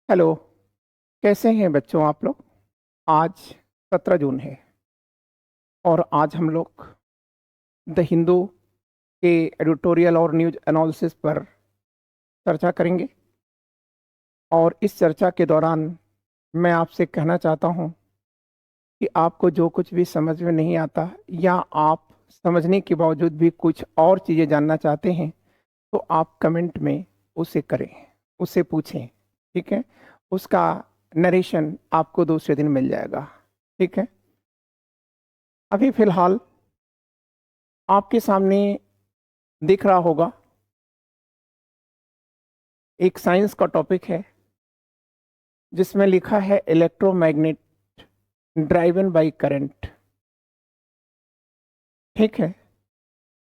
Hello. कैसे हैं बच्चों आप लोग? आज 17 जून है और आज हम लोग द हिंदू के एडिटोरियल और न्यूज एनालिसिस पर चर्चा करेंगे। और इस चर्चा के दौरान मैं आपसे कहना चाहता हूं कि आपको जो कुछ भी समझ में नहीं आता या आप समझने के बावजूद भी कुछ और चीज़ें जानना चाहते हैं तो आप कमेंट में उसे करें, उससे पूछें। ठीक है? उसका नरेशन आपको दूसरे दिन मिल जाएगा। ठीक है? अभी फिलहाल आपके सामने दिख रहा होगा एक साइंस का टॉपिक है जिसमें लिखा है इलेक्ट्रोमैग्नेट ड्राइवन बाय करंट। ठीक है?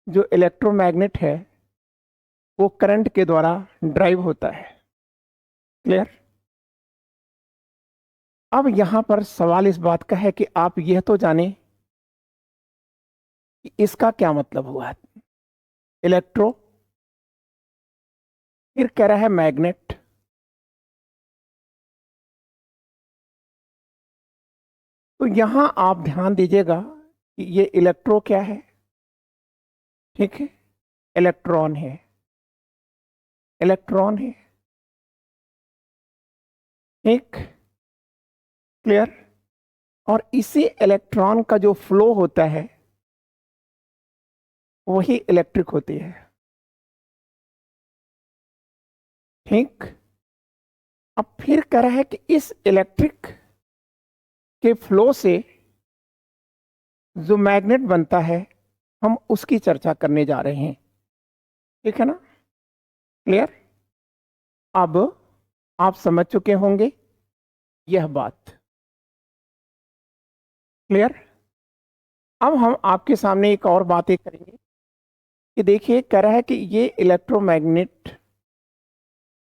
जो इलेक्ट्रोमैग्नेट है वो करंट के द्वारा ड्राइव होता है। क्लियर? अब यहां पर सवाल इस बात का है कि आप यह तो जाने कि इसका क्या मतलब हुआ। इलेक्ट्रो, फिर कह रहा है मैग्नेट। तो यहां आप ध्यान दीजिएगा कि ये इलेक्ट्रो क्या है। ठीक है? इलेक्ट्रॉन है, इलेक्ट्रॉन है। एक, क्लियर? और इसी इलेक्ट्रॉन का जो फ्लो होता है वही इलेक्ट्रिक होती है। ठीक? अब फिर कह रहा है कि इस इलेक्ट्रिक के फ्लो से जो मैग्नेट बनता है हम उसकी चर्चा करने जा रहे हैं। ठीक है ना? क्लियर? अब आप समझ चुके होंगे यह बात। क्लियर? अब हम आपके सामने एक और बात करेंगे कि देखिए, कह रहा है कि ये इलेक्ट्रोमैग्नेट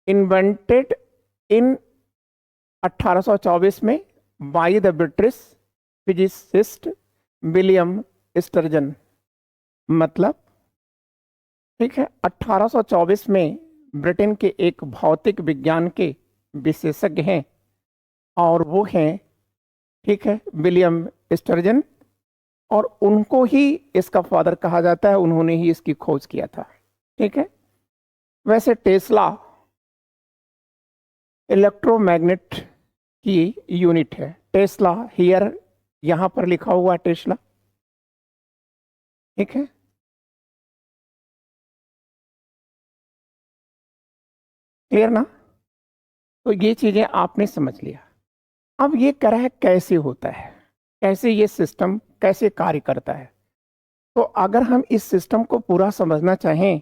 इन्वेंटेड इन 1824 में by the British physicist William sturgeon. मतलब, ठीक है, 1824 में ब्रिटेन के एक भौतिक विज्ञान के विशेषज्ञ हैं और वो हैं, ठीक है, विलियम स्टर्जन। और उनको ही इसका फादर कहा जाता है, उन्होंने ही इसकी खोज किया था। ठीक है? वैसे टेस्ला इलेक्ट्रोमैग्नेट की यूनिट है। टेस्ला हियर, यहां पर लिखा हुआ टेस्ला। ठीक है? क्लियर ना? तो ये चीजें आपने समझ लिया। अब ये कह रहा है कैसे होता है, कैसे ये सिस्टम कैसे कार्य करता है। तो अगर हम इस सिस्टम को पूरा समझना चाहें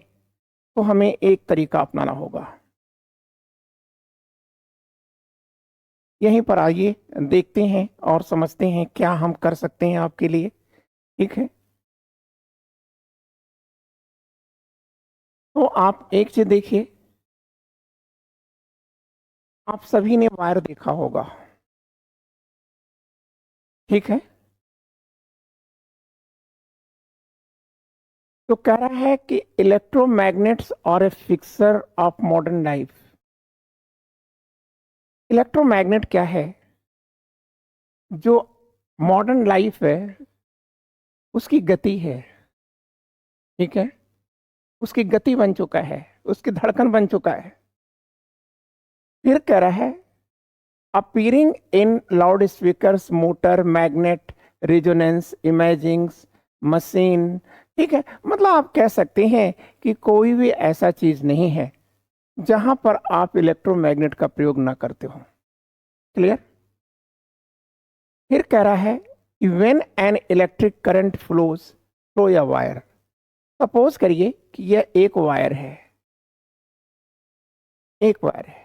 तो हमें एक तरीका अपनाना होगा। यहीं पर आइए देखते हैं और समझते हैं क्या हम कर सकते हैं आपके लिए। ठीक है? तो आप एक चीज देखिए, आप सभी ने वायर देखा होगा। ठीक है? तो कह रहा है कि electromagnets are a fixer of modern life. Electromagnet क्या है? जो मॉडर्न लाइफ है उसकी गति है। ठीक है? उसकी गति बन चुका है, उसकी धड़कन बन चुका है। फिर कह रहा है अपीयरिंग इन loud speakers, motor, magnet, resonance, imaging machine. ठीक है? मतलब आप कह सकते हैं कि कोई भी ऐसा चीज नहीं है जहां पर आप इलेक्ट्रोमैग्नेट का प्रयोग ना करते हो। क्लियर? फिर कह रहा है कि when an electric current flows through a wire. Suppose करिए कि यह एक वायर है, एक वायर है।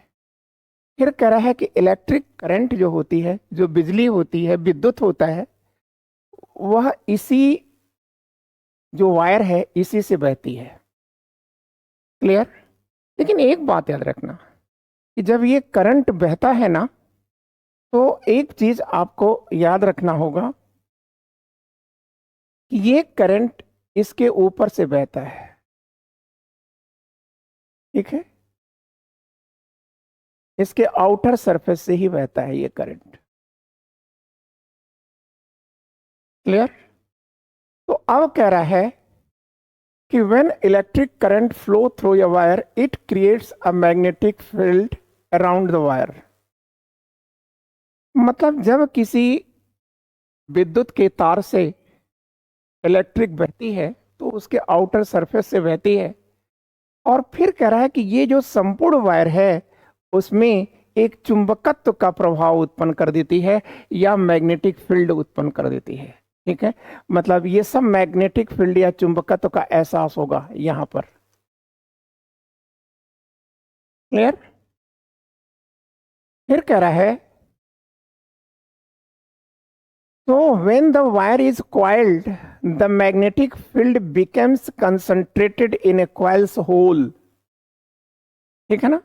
फिर कह रहा है कि इलेक्ट्रिक करंट जो होती है, जो बिजली होती है, विद्युत होता है, वह इसी जो वायर है इसी से बहती है। क्लियर? लेकिन एक बात याद रखना कि जब ये करंट बहता है ना, तो एक चीज आपको याद रखना होगा कि ये करंट इसके ऊपर से बहता है। ठीक है? इसके आउटर सरफेस से ही बहता है ये करंट। क्लियर? तो अब कह रहा है कि when electric current flow through a wire it creates a magnetic field around the wire. मतलब जब किसी विद्युत के तार से इलेक्ट्रिक बहती है तो उसके आउटर सरफेस से बहती है, और फिर कह रहा है कि ये जो संपूर्ण वायर है उसमें एक चुंबकत्व का प्रभाव उत्पन्न कर देती है या मैग्नेटिक फील्ड उत्पन्न कर देती है। ठीक है, मतलब ये सब मैग्नेटिक फील्ड या चुंबकत्व का एहसास होगा यहां पर। क्लियर? फिर कह रहा है so when the wire is coiled the magnetic field becomes concentrated in a coil's hole। ठीक है ना,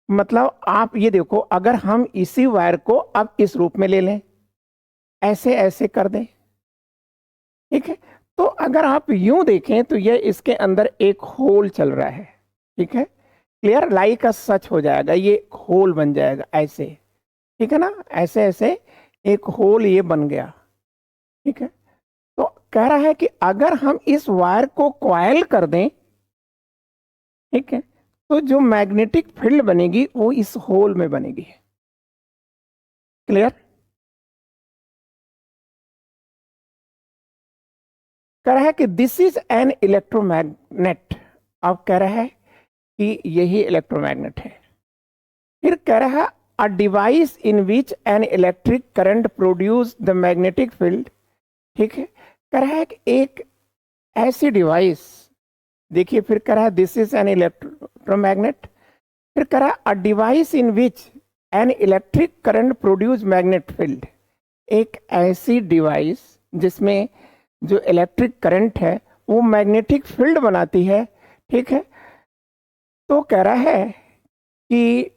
मतलब आप ये देखो, अगर हम इसी वायर को अब इस रूप में ले लें, ऐसे ऐसे कर दें, ठीक है, तो अगर आप यूं देखें तो ये इसके अंदर एक होल चल रहा है। ठीक है, क्लियर, लाई का सच हो जाएगा, ये होल बन जाएगा ऐसे। ठीक है ना, ऐसे ऐसे एक होल ये बन गया। ठीक है, तो कह रहा है कि अगर हम इस वायर को कॉइल कर दें, ठीक है, तो जो मैग्नेटिक फील्ड बनेगी वो इस होल में बनेगी। क्लियर? कह रहा है कि दिस इज एन इलेक्ट्रोमैग्नेट। अब कह रहा है कि यही इलेक्ट्रोमैग्नेट है। फिर कह रहा है a device in which an electric current produce the magnetic field. ठीक है, कह रहा है कि एक ऐसी डिवाइस, देखिए फिर कह रहा है दिस इज एन इलेक्ट्रोमैग्नेट। फिर कह रहा है a device in which an electric current produce magnet field. एक ऐसी डिवाइस जिसमें जो इलेक्ट्रिक करंट है वो मैग्नेटिक फील्ड बनाती है। ठीक है, तो कह रहा है कि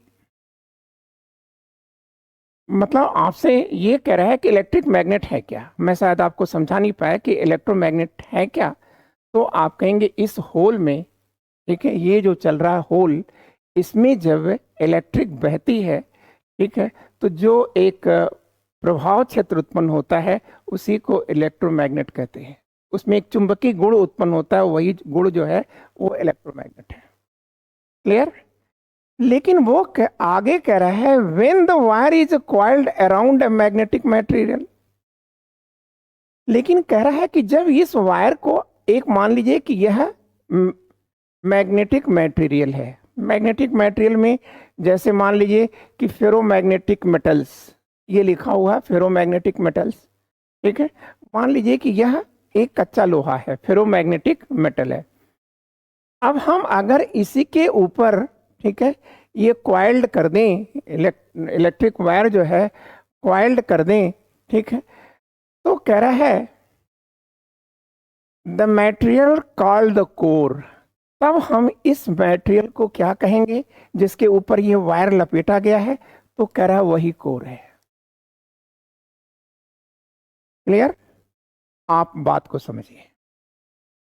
मतलब आपसे ये कह रहा है कि इलेक्ट्रिक मैग्नेट है क्या। मैं शायद आपको समझा नहीं पाया कि इलेक्ट्रोमैग्नेट है क्या। तो आप कहेंगे इस होल में, ठीक है, ये जो चल रहा है होल, इसमें जब इलेक्ट्रिक बहती है, ठीक है, तो जो एक प्रभाव क्षेत्र उत्पन्न होता है उसी को इलेक्ट्रोमैग्नेट कहते हैं। उसमें एक चुंबकीय गुण उत्पन्न होता है, वही गुण जो है वो इलेक्ट्रोमैग्नेट है। क्लियर? लेकिन वो आगे कह रहा है when the wire is coiled around a magnetic material. लेकिन कह रहा है कि जब इस वायर को, एक मान लीजिए कि यह मैग्नेटिक मटेरियल है, मैग्नेटिक मटेरियल में जैसे मान लीजिए कि फेरोमैग्नेटिक मेटल्स, ये लिखा हुआ है फेरोमैग्नेटिक मेटल्स। ठीक है, मान लीजिए कि यह एक कच्चा लोहा है, फेरोमैग्नेटिक मेटल है। अब हम अगर इसी के ऊपर, ठीक है, ये क्वाइल्ड कर दें, इलेक्ट्रिक वायर जो है क्वाइल्ड कर दें, ठीक है, तो कह रहा है the material called the core. तब हम इस मटेरियल को क्या कहेंगे जिसके ऊपर ये वायर लपेटा गया है? तो कह रहा है वही कोर है। क्लियर? आप बात को समझिए,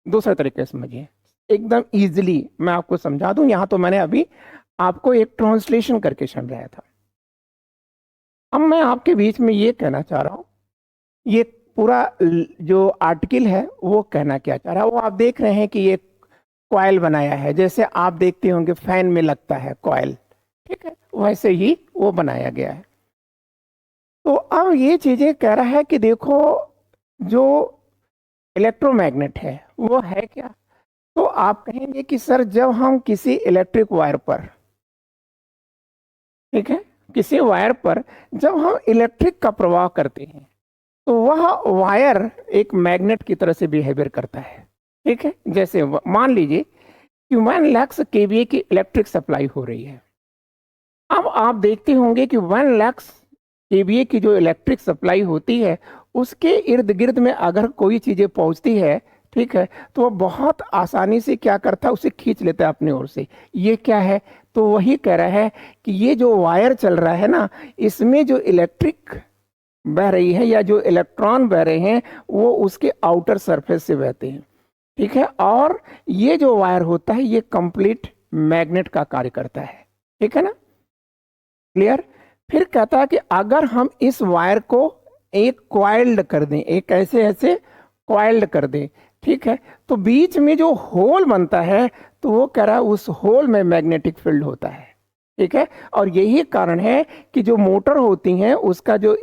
दूसरे तरीके से समझिए, एकदम इजीली मैं आपको समझा दूं। यहां तो मैंने अभी आपको एक ट्रांसलेशन करके समझाया था। अब मैं आपके बीच में ये कहना चाह रहा हूं, ये पूरा जो आर्टिकल है वो कहना क्या चाह रहा है। वो आप देख रहे हैं कि ये कॉइल बनाया है, जैसे आप देखते होंगे फैन में लगता है कॉइल, ठीक है, वैसे ही वो बनाया गया है। तो अब ये चीजें कह रहा है कि देखो जो इलेक्ट्रोमैग्नेट है वो है क्या। तो आप कहेंगे कि सर जब हम किसी इलेक्ट्रिक वायर पर, ठीक है, किसी वायर पर जब हम इलेक्ट्रिक का प्रवाह करते हैं तो वह वायर एक मैग्नेट की तरह से बिहेवियर करता है। ठीक है, जैसे मान लीजिए कि 1 लाख केवीए की इलेक्ट्रिक सप्लाई हो रही है। अब आप देखते होंगे कि 1 लाख केवीए की जो इलेक्ट्रिक सप्लाई होती है उसके इर्द गिर्द में अगर कोई चीजें पहुंचती है, ठीक है, तो वह बहुत आसानी से क्या करता है, उसे खींच लेता है अपनी ओर से। ये क्या है? तो वही कह रहा है कि ये जो वायर चल रहा है ना, इसमें जो इलेक्ट्रिक बह रही है या जो इलेक्ट्रॉन बह रहे हैं वो उसके आउटर सरफेस से बहते हैं। ठीक है, और ये जो वायर होता है ये कंप्लीट मैग्नेट का कार्य करता है। ठीक है ना। क्लियर। फिर कहता है कि अगर हम इस वायर को एक क्वाइल्ड कर दें, एक ऐसे ऐसे क्वाइल्ड कर दें, ठीक है, तो बीच में जो होल बनता है, तो वो कह रहा है उस होल में मैग्नेटिक फील्ड होता है, ठीक है। और यही कारण है कि जो मोटर होती हैं उसका जो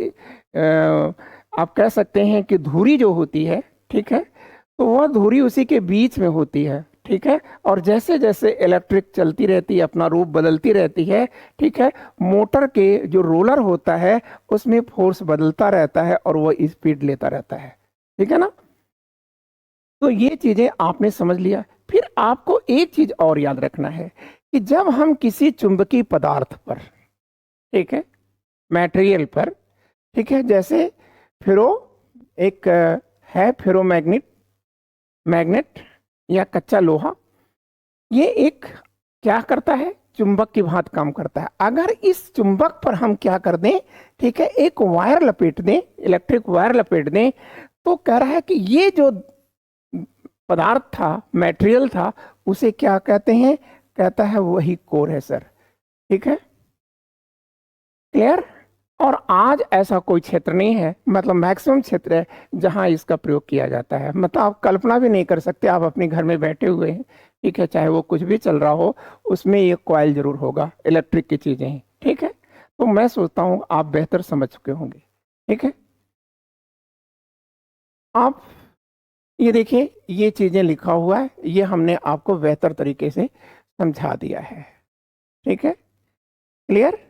आप कह सकते हैं कि धुरी जो होती है, ठीक है, तो वह धुरी उसी के बीच में होती है, ठीक है। और जैसे जैसे इलेक्ट्रिक चलती रहती है, अपना रूप बदलती रहती है, ठीक है, मोटर के जो रोलर होता है उसमें फोर्स बदलता रहता है और वो स्पीड लेता रहता है, ठीक है ना। तो ये चीजें आपने समझ लिया। फिर आपको एक चीज और याद रखना है कि जब हम किसी चुंबकीय पदार्थ पर, ठीक है, मटेरियल पर, ठीक है, जैसे फेरो एक है फेरोमैग्नेट, मैग्नेट या कच्चा लोहा, ये एक क्या करता है, चुंबक की भांति काम करता है। अगर इस चुंबक पर हम क्या कर दें, ठीक है, एक वायर लपेट दें, इलेक्ट्रिक वायर लपेट दें, तो कह रहा है कि ये जो पदार्थ था, मटेरियल था, उसे क्या कहते हैं, कहता है वही कोर है सर, ठीक है, क्लियर। और आज ऐसा कोई क्षेत्र नहीं है, मतलब मैक्सिमम क्षेत्र है जहां इसका प्रयोग किया जाता है। मतलब आप कल्पना भी नहीं कर सकते, आप अपने घर में बैठे हुए हैं, ठीक है, चाहे वो कुछ भी चल रहा हो, उसमें एक कॉइल जरूर होगा, इलेक्ट्रिक की चीजें हैं, ठीक है। तो मैं सोचता हूं आप बेहतर समझ चुके होंगे, ठीक है। आप ये देखिए, ये चीजें लिखा हुआ है, ये हमने आपको बेहतर तरीके से समझा दिया है, ठीक है, क्लियर।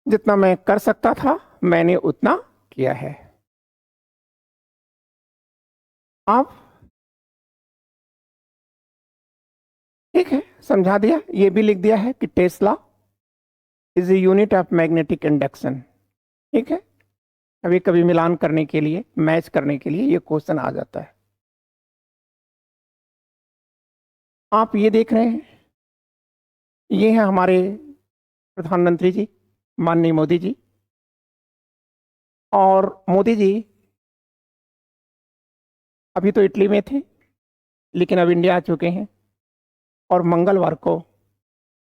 जितना मैं कर सकता था मैंने उतना किया है। आप ठीक है, समझा दिया। ये भी लिख दिया है कि Tesla is a unit of magnetic induction, ठीक है। कभी कभी मिलान करने के लिए, मैच करने के लिए ये क्वेश्चन आ जाता है। आप ये देख रहे हैं, ये है हमारे प्रधानमंत्री जी, माननीय मोदी जी। और मोदी जी अभी तो इटली में थे, लेकिन अब इंडिया आ चुके हैं, और मंगलवार को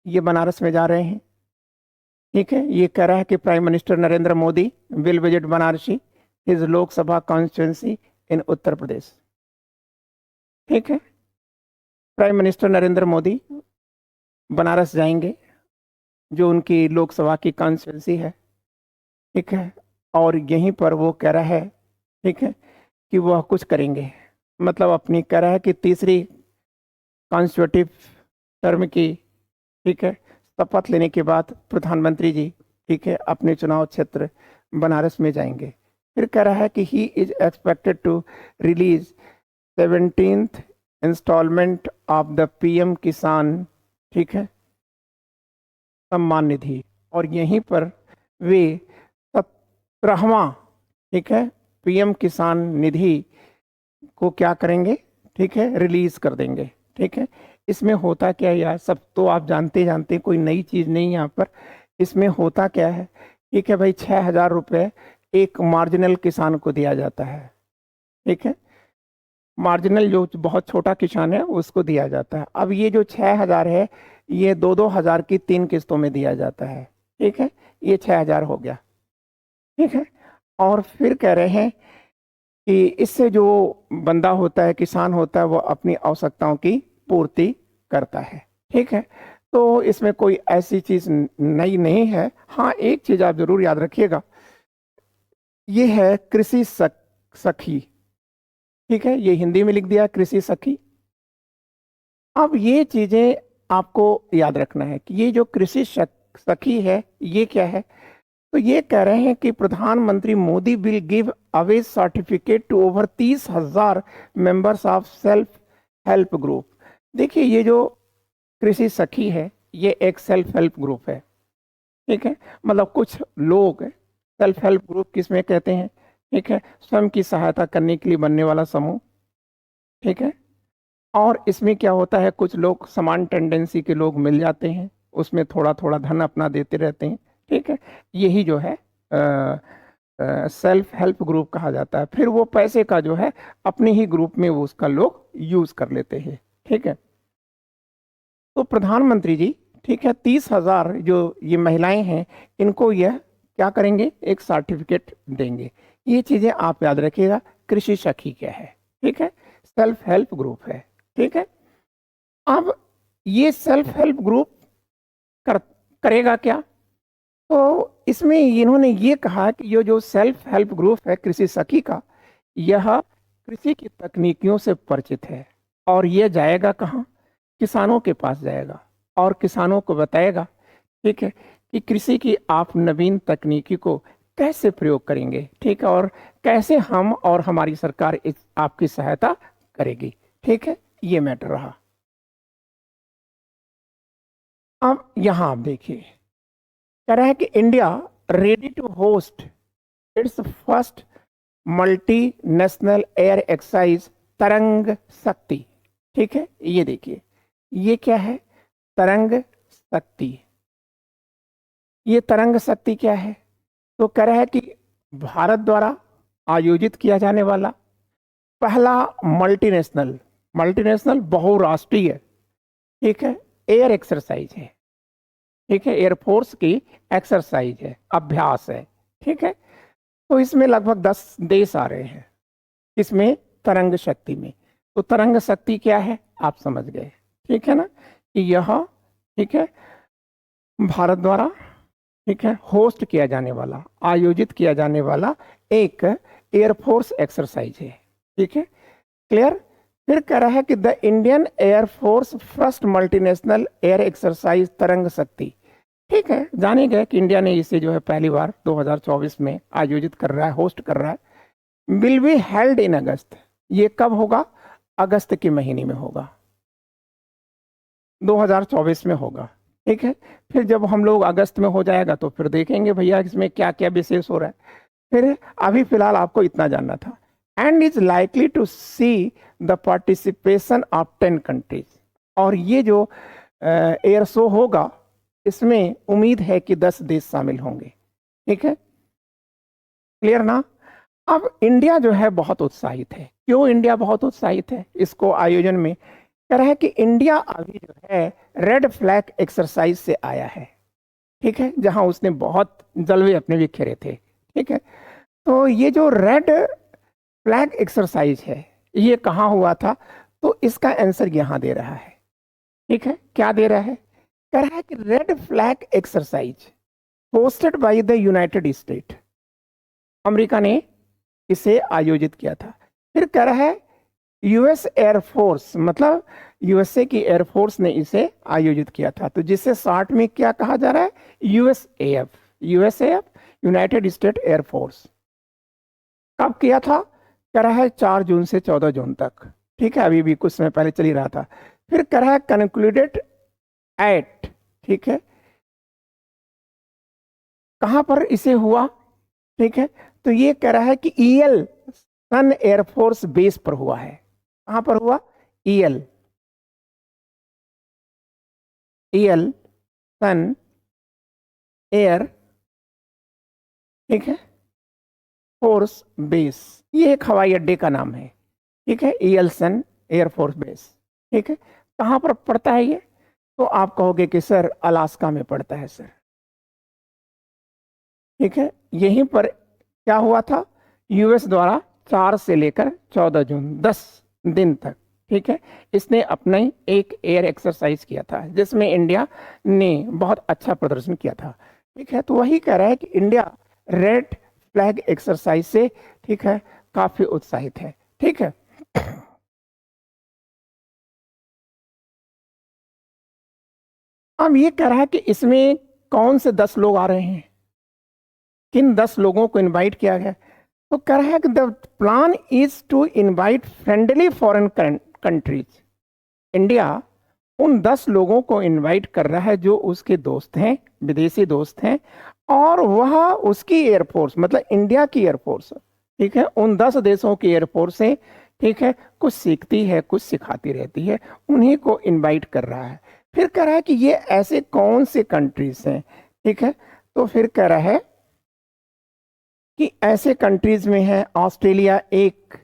ये बनारस में जा रहे हैं, ठीक है। ये कह रहा है कि prime minister Narendra Modi will visit Banarasi his Lok Sabha constituency इन उत्तर प्रदेश, ठीक है। प्राइम मिनिस्टर नरेंद्र मोदी बनारस जाएंगे, जो उनकी लोकसभा की कॉन्स्टिट्यूंसी है, ठीक है। और यहीं पर वो कह रहा है, ठीक है, कि वह कुछ करेंगे, मतलब अपनी कह रहा है कि तीसरी कॉन्स्टिट्यूटिव टर्म की, ठीक है, शपथ लेने के बाद प्रधानमंत्री जी, ठीक है, अपने चुनाव क्षेत्र बनारस में जाएंगे। फिर कह रहा है कि he is expected to release 17th instalment of the PM Kisan, ठीक है, सम्मान निधि। और यहीं पर वे 17वां, ठीक है, पीएम किसान निधि को क्या करेंगे, ठीक है, रिलीज कर देंगे, ठीक है। इसमें होता क्या है यार, सब तो आप जानते जानते, कोई नई चीज नहीं यहाँ पर। इसमें होता क्या है, ठीक है भाई, 6,000 रुपये एक मार्जिनल किसान को दिया जाता है, ठीक है। मार्जिनल जो बहुत छोटा किसान है उसको दिया जाता है। अब ये जो 6,000 है, ये 2-2 हज़ार की 3 किस्तों में दिया जाता है, ठीक है। ये 6,000 हो गया, ठीक है। और फिर कह रहे हैं कि इससे जो बंदा होता है, किसान होता है, वो अपनी आवश्यकताओं की पूर्ति करता है, ठीक है। तो इसमें कोई ऐसी चीज नई नहीं है। हाँ, एक चीज आप जरूर याद रखिएगा, ये है कृषि सखी, ठीक है, ये हिंदी में लिख दिया कृषि सखी। अब ये चीजें आपको याद रखना है कि ये जो कृषि सखी है ये क्या है। तो ये कह रहे हैं कि प्रधानमंत्री Modi will give away certificate to over 30,000 members of self help group. देखिए, ये जो कृषि सखी है ये एक सेल्फ हेल्प ग्रुप है, ठीक है। मतलब कुछ लोग, सेल्फ हेल्प ग्रुप किसमें कहते हैं, ठीक है, स्वयं की सहायता करने के लिए बनने वाला समूह, ठीक है। और इसमें क्या होता है, कुछ लोग समान टेंडेंसी के लोग मिल जाते हैं, उसमें थोड़ा थोड़ा धन अपना देते रहते हैं, ठीक है। यही जो है सेल्फ हेल्प ग्रुप कहा जाता है। फिर वो पैसे का जो है अपने ही ग्रुप में वो उसका लोग यूज कर लेते हैं, ठीक है। तो प्रधानमंत्री जी ठीक है, 30,000 जो ये महिलाएं हैं इनको यह क्या करेंगे, एक सर्टिफिकेट देंगे। ये चीजें आप याद रखिएगा। कृषि सखी क्या है, ठीक है, सेल्फ हेल्प ग्रुप है, ठीक है। अब ये सेल्फ हेल्प ग्रुप करेगा क्या, तो इसमें इन्होंने ये कहा कि ये जो सेल्फ हेल्प ग्रुप है कृषि सखी का, यह कृषि की तकनीकियों से परिचित है और यह जाएगा कहाँ, किसानों के पास जाएगा और किसानों को बताएगा, ठीक है, कि कृषि की आप नवीन तकनीकी को कैसे प्रयोग करेंगे, ठीक है, और कैसे हम और हमारी सरकार इस आपकी सहायता करेगी, ठीक है। ये मैटर रहा। अब यहां आप देखिए, कह रहा है कि India ready to host its first multi national air exercise Tarang Shakti, ठीक है। ये देखिए, ये क्या है, तरंग शक्ति। ये तरंग शक्ति क्या है, तो कह रहा है कि भारत द्वारा आयोजित किया जाने वाला पहला मल्टीनेशनल, मल्टीनेशनल बहुराष्ट्रीय, ठीक है, एयर एक्सरसाइज है, ठीक है, एयरफोर्स की एक्सरसाइज है, अभ्यास है, ठीक है। तो इसमें लगभग 10 देश आ रहे हैं, इसमें तरंग शक्ति में। तो तरंग शक्ति क्या है आप समझ गए, ठीक है ना, कि यह, ठीक है, भारत द्वारा, ठीक है, होस्ट किया जाने वाला, आयोजित किया जाने वाला एक एयरफोर्स एक्सरसाइज है, ठीक है, क्लियर। फिर कह रहा है कि the Indian air force first multinational air exercise Tarang Shakti, ठीक है, जाने गए कि इंडिया ने इसे जो है पहली बार 2024 में आयोजित कर रहा है, होस्ट कर रहा है। विल बी हेल्ड इन अगस्त, ये कब होगा, अगस्त के महीने में होगा, 2024 में होगा, ठीक है। फिर जब हम लोग अगस्त में हो जाएगा तो फिर देखेंगे भैया इसमें क्या क्या विशेष हो रहा है। फिर अभी फिलहाल आपको इतना जानना था। And is likely to see the participation of 10 countries, और ये जो एयर शो होगा इसमें उम्मीद है कि 10 देश शामिल होंगे, ठीक है, क्लियर ना। अब इंडिया जो है बहुत उत्साहित है। क्यों इंडिया बहुत उत्साहित है इसको आयोजन में, कह रहा है कि इंडिया अभी जो है रेड फ्लैग एक्सरसाइज से आया है, ठीक है, जहां उसने बहुत जलवे अपने बिखेरे थे, ठीक है। तो ये जो रेड फ्लैग एक्सरसाइज है ये कहाँ हुआ था, तो इसका आंसर यहां दे रहा है, ठीक है। क्या दे रहा है, कह रहा है कि red flag exercise hosted by the United state, America ने इसे आयोजित किया था। फिर कह रहा है यूएस एयरफोर्स, मतलब यूएसए की एयरफोर्स ने इसे आयोजित किया था, तो जिसे शॉर्ट में क्या कहा जा रहा है, यूएसएएफ, यूएसएएफ, यूनाइटेड स्टेट एयरफोर्स। कब किया था, कह रहा है 4 जून से 14 जून तक, ठीक है, अभी भी कुछ समय पहले चल ही रहा था। फिर कह रहा है कंक्लूडेड एट, ठीक है, कहां पर इसे हुआ, ठीक है, तो ये कह रहा है कि ईएल सन एयरफोर्स बेस पर हुआ है। कहां पर हुआ, ईएल, ईएल सन एयर, ठीक है, फोर्स बेस, ये एक हवाई अड्डे का नाम है, ठीक है, ईएल सन एयरफोर्स बेस, ठीक है। कहां पर पड़ता है ये, तो आप कहोगे कि सर अलास्का में पड़ता है सर, ठीक है। यहीं पर क्या हुआ था, यूएस द्वारा 4 से लेकर 14 जून 10 दिन तक, ठीक है, इसने अपना ही एक एयर एक्सरसाइज किया था जिसमें इंडिया ने बहुत अच्छा प्रदर्शन किया था, ठीक है। तो वही कह रहा है कि इंडिया रेड फ्लैग एक्सरसाइज से, ठीक है, काफी उत्साहित है, ठीक है। अब ये कह रहा है कि इसमें कौन से 10 लोग आ रहे हैं, किन 10 लोगों को इनवाइट किया गया, तो कह रहा है कि the plan is to invite friendly foreign countries. India उन 10 लोगों को इनवाइट कर रहा है जो उसके दोस्त हैं, विदेशी दोस्त हैं, और वह उसकी एयरफोर्स, मतलब इंडिया की एयरफोर्स, ठीक है, उन 10 देशों की एयरफोर्स से, ठीक है, कुछ सीखती है कुछ सिखाती रहती है, उन्हीं को इनवाइट कर रहा है। फिर कह रहा है कि ये ऐसे कौन से कंट्रीज हैं, ठीक है, तो फिर कह रहा है कि ऐसे कंट्रीज में है ऑस्ट्रेलिया 1,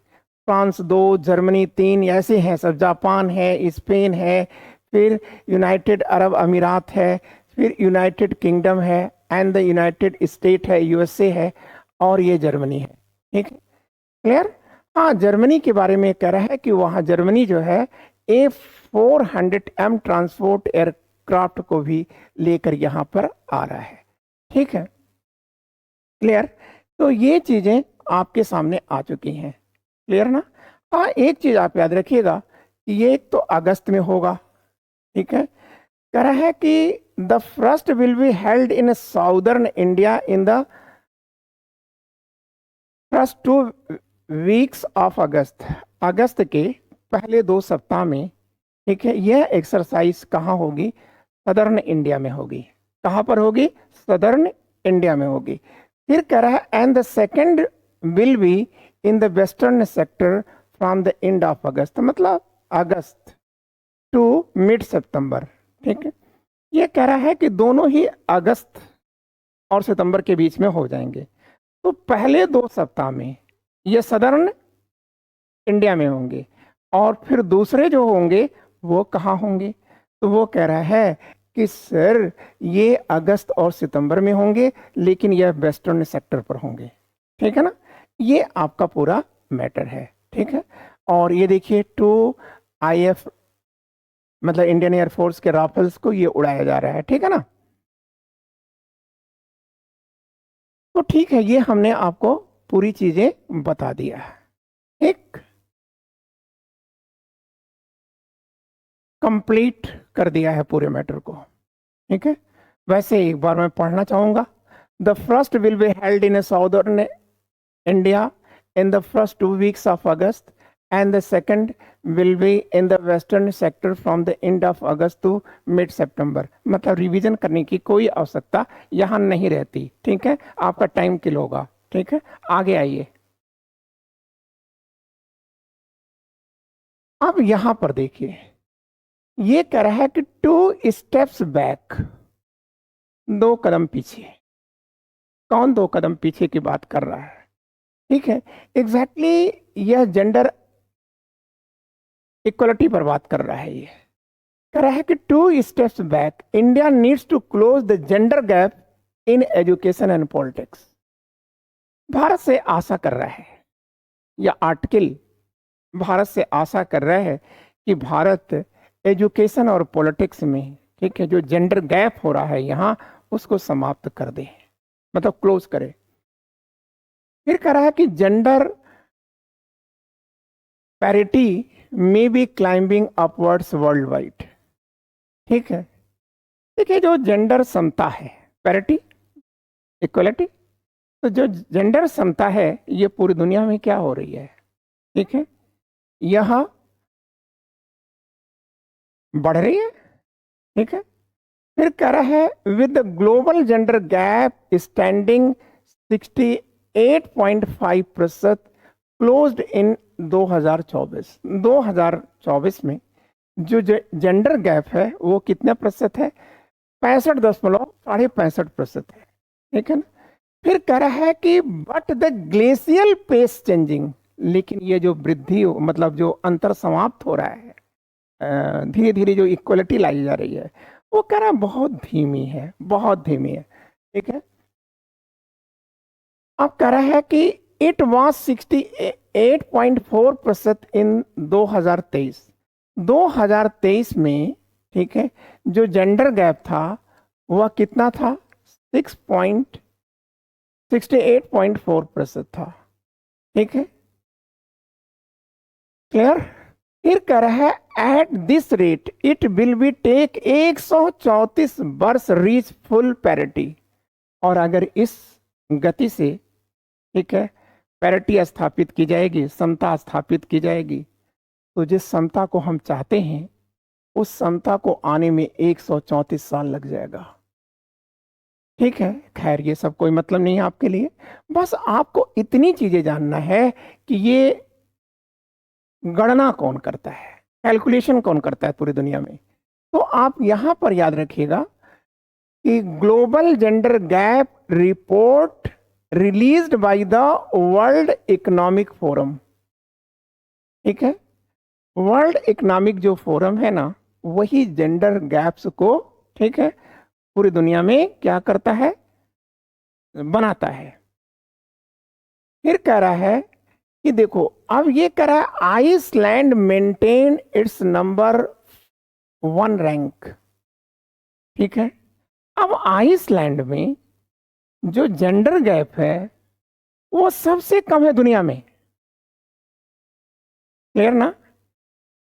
फ्रांस 2, जर्मनी 3, ऐसे हैं सब, जापान है, स्पेन है, फिर यूनाइटेड अरब अमीरात है, फिर यूनाइटेड किंगडम है, एंड द यूनाइटेड स्टेट है, यूएसए है, और ये जर्मनी है। ठीक है, क्लियर। हाँ, जर्मनी के बारे में कह रहा है कि वहाँ जर्मनी जो है A400M ट्रांसपोर्ट एयरक्राफ्ट को भी लेकर यहाँ पर आ रहा है। ठीक है, क्लियर। तो ये चीजें आपके सामने आ चुकी हैं, क्लियर ना। हाँ, एक चीज आप याद रखिएगा कि ये तो अगस्त में होगा। ठीक है, कह रहा है कि the first will be held in southern India in the first 2 weeks of August. अगस्त के पहले 2 सप्ताह में, ठीक है, यह एक्सरसाइज कहाँ होगी? सदर्न इंडिया में होगी। कहाँ पर होगी? सदर्न इंडिया में होगी। फिर कह रहा है and the second will be in the western sector from the end of अगस्त, मतलब अगस्त टू मिड सितंबर। ठीक है, ये कह रहा है कि दोनों ही अगस्त और सितंबर के बीच में हो जाएंगे। तो पहले 2 सप्ताह में ये सदर्न इंडिया में होंगे, और फिर दूसरे जो होंगे वो कहाँ होंगे? तो वो कह रहा है कि सर ये अगस्त और सितंबर में होंगे, लेकिन यह वेस्टर्न सेक्टर पर होंगे। ठीक है ना, ये आपका पूरा मैटर है। ठीक है, और ये देखिए 2 IF मतलब इंडियन एयरफोर्स के राफेल्स को ये उड़ाया जा रहा है। ठीक है ना, तो ठीक है, ये हमने आपको पूरी चीजें बता दिया है। एक कंप्लीट कर दिया है पूरे मैटर को। ठीक है, वैसे एक बार मैं पढ़ना चाहूंगा। The first will be held in southern India in the first 2 weeks of August, and the second will be in the western sector from the end of August to mid September। मतलब revision करने की कोई आवश्यकता यहाँ नहीं रहती। ठीक है, आपका टाइम किल होगा। ठीक है, आगे आइए। अब यहाँ पर देखिए, ये कह रहा है कि 2 steps बैक, 2 कदम पीछे। कौन 2 कदम पीछे की बात कर रहा है? ठीक है, एग्जैक्टली यह जेंडर इक्वलिटी पर बात कर रहा है। ये कह रहा है कि 2 steps back, India needs to close the gender gap in education and politics. Bharat से आशा कर रहा है, या आर्टिकल भारत से आशा कर रहा है कि भारत एजुकेशन और पॉलिटिक्स में, ठीक है, जो जेंडर गैप हो रहा है यहाँ, उसको समाप्त कर दे, मतलब क्लोज करे। फिर कह रहा है कि gender parity may be climbing upwards world wide. ठीक है, देखिए जो जेंडर समता है, पैरिटी, इक्वलिटी, तो जो जेंडर समता है ये पूरी दुनिया में क्या हो रही है? ठीक है, यह बढ़ रही है। ठीक है, फिर कह रहा है with global gender gap standing 68.5% closed in 2024। 2024 में जो जेंडर गैप है वो कितना प्रतिशत है? 65.65% है। ठीक है ना, फिर कह रहा है कि but the glacial pace changing, लेकिन ये जो वृद्धि, मतलब जो अंतर समाप्त हो रहा है, धीरे धीरे जो इक्वलिटी लाई जा रही है, वो कह रहा है बहुत धीमी है, बहुत धीमी है। ठीक है, अब कह रहा है कि इट वॉज 68.4% इन 2023। 2023 में, ठीक है, जो जेंडर गैप था वह कितना था? 68.4% था। ठीक है, क्लियर। फिर कह रहा है at this rate it will be take 134 वर्ष रीच फुल पैरिटी। और अगर इस गति से, ठीक है, पैरिटी स्थापित की जाएगी, समता स्थापित की जाएगी, तो जिस समता को हम चाहते हैं उस समता को आने में 134 साल लग जाएगा। ठीक है, खैर ये सब कोई मतलब नहीं है आपके लिए, बस आपको इतनी चीजें जानना है कि ये गणना कौन करता है, कैलकुलेशन कौन करता है पूरी दुनिया में। तो आप यहां पर याद रखिएगा कि global gender gap report released by the world economic forum. ठीक है, वर्ल्ड इकोनॉमिक जो फोरम है ना, वही जेंडर गैप्स को, ठीक है, पूरी दुनिया में क्या करता है, बनाता है। फिर कह रहा है कि देखो, अब ये कह रहा है Iceland maintain its number 1 rank, ठीक है। अब आइसलैंड में जो जेंडर गैप है वो सबसे कम है दुनिया में। क्लियर ना?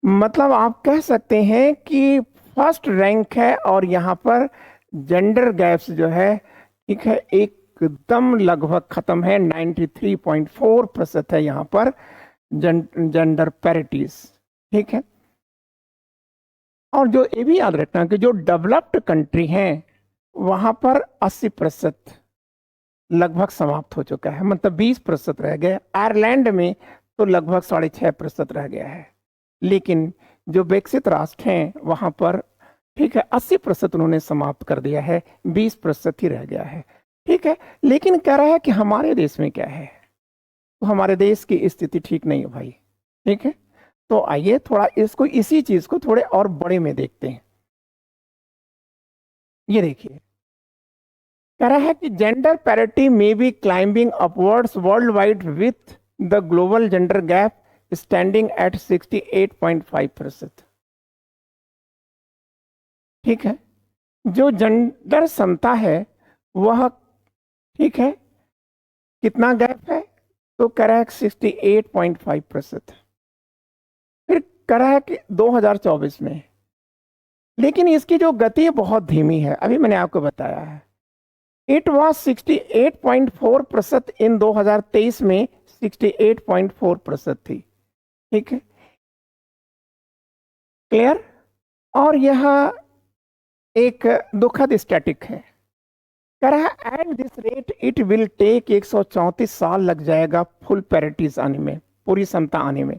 मतलब आप कह सकते हैं कि फर्स्ट रैंक है, और यहाँ पर जेंडर गैप्स जो है, ठीक है, एकदम लगभग खत्म है। 93.4% है यहाँ पर जेंडर पैरिटीज, ठीक है। और जो ये भी याद रखना कि जो डेवलप्ड कंट्री हैं वहां पर 80% लगभग समाप्त हो चुका है, मतलब 20% रह गया। आयरलैंड में तो लगभग 6.5% रह गया है। लेकिन जो विकसित राष्ट्र हैं वहां पर, ठीक है, 80% उन्होंने समाप्त कर दिया है, 20% ही रह गया है, ठीक है। लेकिन कह रहा है कि हमारे देश में क्या है, तो हमारे देश की स्थिति ठीक नहीं है भाई, ठीक है। तो आइए थोड़ा इसको, इसी चीज को थोड़े और बड़े में देखते हैं। ये देखिए, कह रहा है कि जेंडर पैरिटी में be climbing upwards world wide with the global gender gap standing at 68.5%, ठीक है। जो जेंडर समता है वह, ठीक है, कितना गैप है, तो कह रहा है 68.5%। फिर कह रहा है कि 2024 में, लेकिन इसकी जो गति बहुत धीमी है, अभी मैंने आपको बताया है। इट वॉज 68.4% इन 2023 में 68.4% थी, ठीक है। क्लियर? और यह एक दुखद स्टैटिक है। कह रहा है at this rate it will take 134 साल लग जाएगा फुल पैरिटीज आने में, पूरी समता आने में,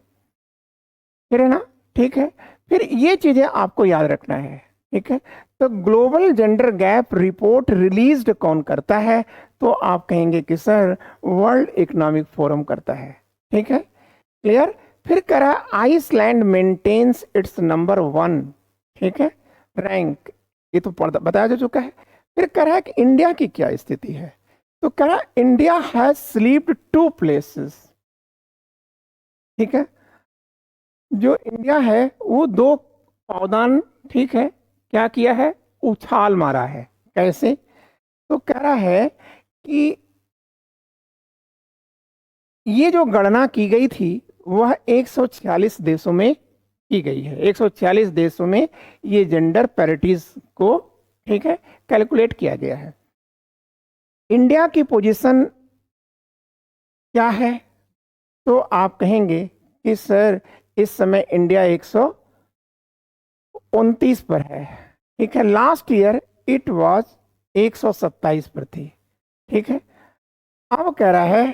फिर है ना, ठीक है। फिर ये चीजें आपको याद रखना है, ठीक है। तो global gender gap report released कौन करता है, तो आप कहेंगे कि सर वर्ल्ड इकोनॉमिक फोरम करता है, ठीक है। क्लियर? फिर करा आइसलैंड मेंटेन्स इट्स नंबर 1, ठीक है, रैंक, ये तो बताया जा चुका है। फिर करा कि इंडिया की क्या स्थिति है, तो करा इंडिया हैज स्लीप्ड 2 प्लेसेस, ठीक है। जो इंडिया है वो 2 पावदान, ठीक है, क्या किया है, उछाल मारा है। कैसे? तो कह रहा है कि ये जो गणना की गई थी वह 146 देशों में की गई है। 146 देशों में ये जेंडर पैरिटीज को, ठीक है, कैलकुलेट किया गया है। इंडिया की पोजीशन क्या है, तो आप कहेंगे कि सर इस समय इंडिया 129 पर है, ठीक है। लास्ट ईयर इट वाज 127 पर थी, ठीक है। अब कह रहा है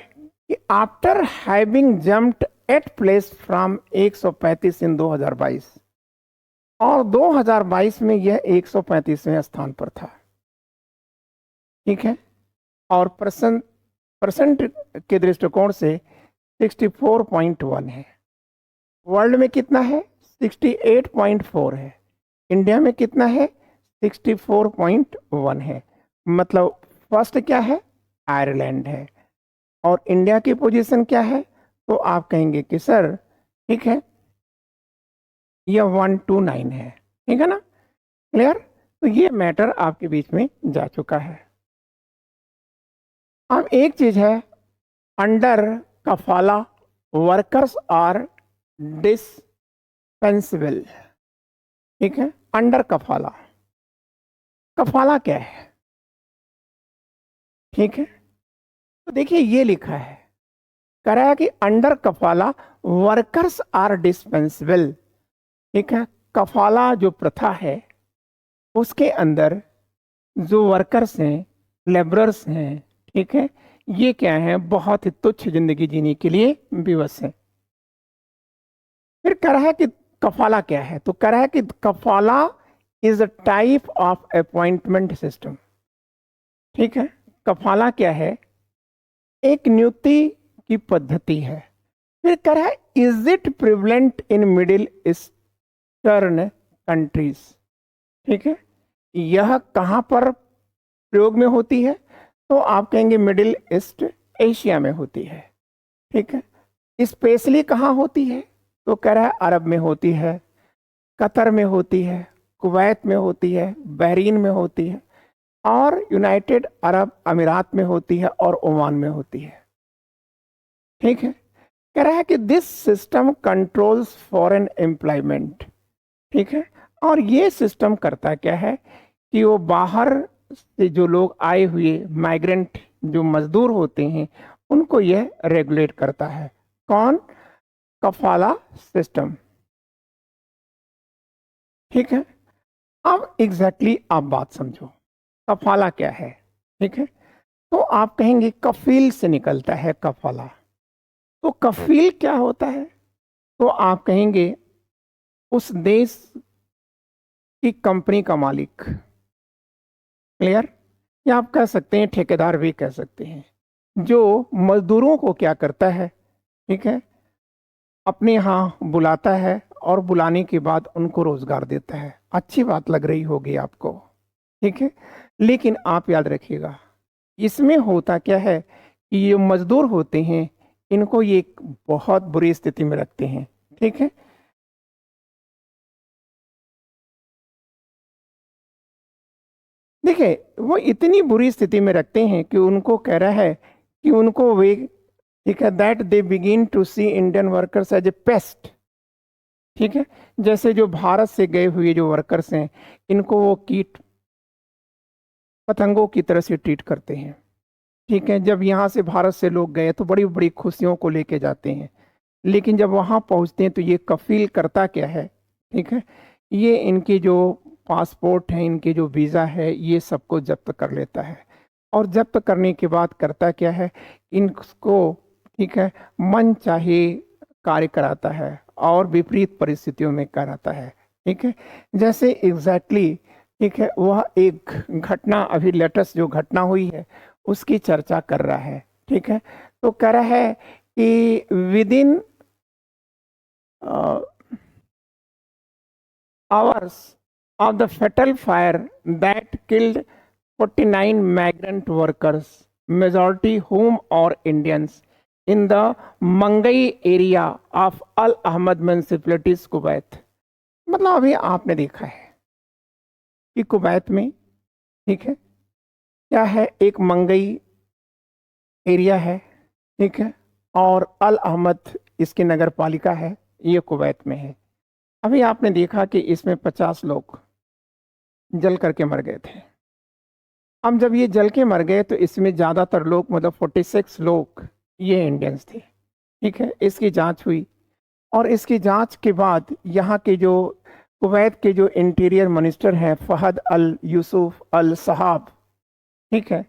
कि after having jumped 8 place from 135 इन 2022, और 2022 में यह 135वें स्थान पर था, ठीक है। और परसेंट के दृष्टिकोण से 64.1 है। वर्ल्ड में कितना है, 68.4 है। इंडिया में कितना है, 64.1 है। मतलब फर्स्ट क्या है, आयरलैंड है। और इंडिया की पोजीशन क्या है, तो आप कहेंगे कि सर, ठीक है, यह 129 है, ठीक है ना। क्लियर? तो ये मैटर आपके बीच में जा चुका है। अब एक चीज है, अंडर कफाला वर्कर्स आर डिस्पेंसिबल, ठीक है। अंडर कफाला, कफाला क्या है, ठीक है। तो देखिए ये लिखा है, कह रहा है कि अंडर कफाला वर्कर्स आर डिस्पेंसिबल, ठीक है। कफाला जो प्रथा है उसके अंदर जो वर्कर्स हैं, लेबरर्स हैं, ठीक है, ये क्या है, बहुत ही तुच्छ जिंदगी जीने के लिए विवश है। फिर कह रहा है कि कफाला क्या है, तो कह रहा है कि कफाला is a type of appointment system, ठीक है। कफाला क्या है, एक नियुक्ति की पद्धति है। फिर कह रहा है is it prevalent in middle eastern countries. ठीक है, यह कहाँ पर प्रयोग में होती है? तो आप कहेंगे मिडिल ईस्ट एशिया में होती है। ठीक है, स्पेशली कहाँ होती है? तो कह रहा है अरब में होती है, कतर में होती है, कुवैत में होती है, बहरीन में होती है, और यूनाइटेड अरब अमीरात में होती है, और ओमान में होती है। ठीक है, कह रहा है कि this system controls foreign employment. ठीक है, और ये सिस्टम करता क्या है कि वो बाहर से जो लोग आए हुए माइग्रेंट जो मजदूर होते हैं उनको यह रेगुलेट करता है। कौन? कफाला सिस्टम। ठीक है, अब एग्जैक्टली आप बात समझो, कफाला क्या है? ठीक है, तो आप कहेंगे कफील से निकलता है कफाला। तो कफील क्या होता है? तो आप कहेंगे उस देश की कंपनी का मालिक। क्लियर? या आप कह सकते हैं ठेकेदार भी कह सकते हैं, जो मजदूरों को क्या करता है, ठीक है, अपने यहाँ बुलाता है और बुलाने के बाद उनको रोजगार देता है। अच्छी बात लग रही होगी आपको। ठीक है, लेकिन आप याद रखिएगा इसमें होता क्या है कि ये मजदूर होते हैं, इनको ये एक बहुत बुरी स्थिति में रखते हैं। ठीक है, देखिए वो इतनी बुरी स्थिति में रखते हैं कि उनको कह रहा है कि उनको वे, ठीक है, that they begin to see Indian workers as a pest. ठीक है, जैसे जो भारत से गए हुए जो वर्कर्स हैं इनको वो कीट पतंगों की तरह से ट्रीट करते हैं। ठीक है, जब यहाँ से भारत से लोग गए तो बड़ी बड़ी खुशियों को लेके जाते हैं, लेकिन जब वहाँ पहुँचते हैं तो ये कफील करता क्या है? ठीक है, ये इनकी जो पासपोर्ट है, इनके जो वीज़ा है, ये सबको जब्त कर लेता है। और जब्त करने के बाद करता क्या है? इनको, ठीक है, मन चाहे कार्य कराता है और विपरीत परिस्थितियों में कराता है। ठीक है, जैसे एग्जैक्टली, ठीक है, वह एक घटना अभी लेटेस्ट जो घटना हुई है उसकी चर्चा कर रहा है। ठीक है, तो कह रहा है कि with in hours of the fatal fire that killed 49 migrant workers, majority whom are Indians, in the Mangai area of Al Ahmad municipalities, Kuwait. मतलब अभी आपने देखा है कि कुवैत में, ठीक है, क्या है, एक मंगई एरिया है, ठीक है, और अल अहमद इसकी नगर पालिका है, ये कुवैत में है। अभी आपने देखा कि इसमें 50 लोग जल करके मर गए थे। अब जब ये जल के मर गए तो इसमें ज़्यादातर लोग, मतलब 46 लोग, ये इंडियंस थे। ठीक है, इसकी जांच हुई और इसकी जांच के बाद यहाँ के जो कुवैत के जो इंटीरियर मिनिस्टर हैं फहद अल यूसुफ अल सहाब, ठीक है,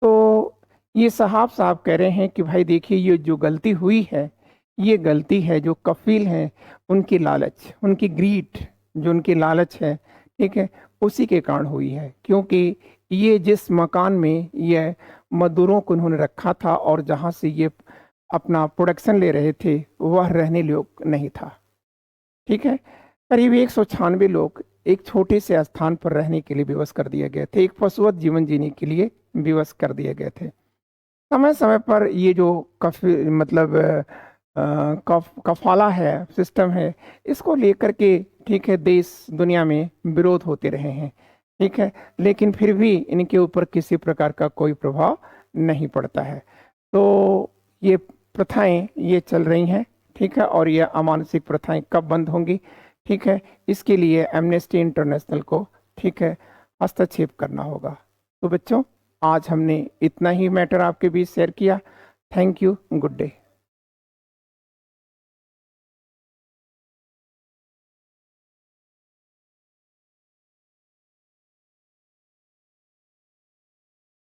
तो ये साहब कह रहे हैं कि भाई देखिए ये जो गलती हुई है, ये गलती है जो कफील हैं उनकी लालच, उनकी ग्रीड, जो उनकी लालच है, ठीक है, उसी के कारण हुई है। क्योंकि ये जिस मकान में ये मजदूरों को उन्होंने रखा था और जहाँ से ये अपना प्रोडक्शन ले रहे थे वह रहने योग्य नहीं था। ठीक है, करीब 196 लोग एक छोटे से स्थान पर रहने के लिए विवश कर दिए गए थे, एक पशुवत जीवन जीने के लिए विवश कर दिए गए थे। समय समय पर ये जो मतलब कफाला है, सिस्टम है, इसको लेकर के, ठीक है, देश दुनिया में विरोध होते रहे हैं। ठीक है, लेकिन फिर भी इनके ऊपर किसी प्रकार का कोई प्रभाव नहीं पड़ता है। तो ये प्रथाएं ये चल रही हैं। ठीक है, और ये अमानसिक प्रथाएं कब बंद होंगी? ठीक है, इसके लिए एमनेस्टी इंटरनेशनल को, ठीक है, हस्तक्षेप करना होगा। तो बच्चों, आज हमने इतना ही मैटर आपके बीच शेयर किया। Thank you, good day.